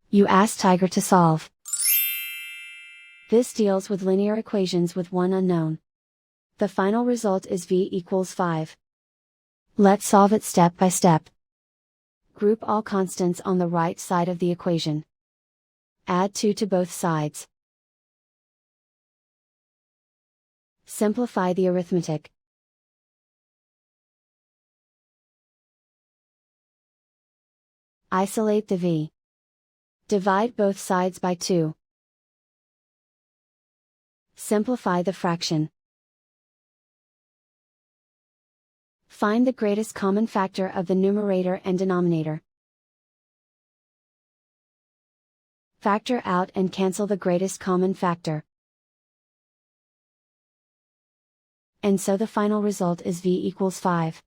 You ask Tiger to solve. This deals with linear equations with one unknown. The final result is v equals 5. Let's solve it step by step. Group all constants on the right side of the equation. Add 2 to both sides. Simplify the arithmetic. Isolate the v. Divide both sides by 2. Simplify the fraction. Find the greatest common factor of the numerator and denominator. Factor out and cancel the greatest common factor. And so the final result is v equals 5.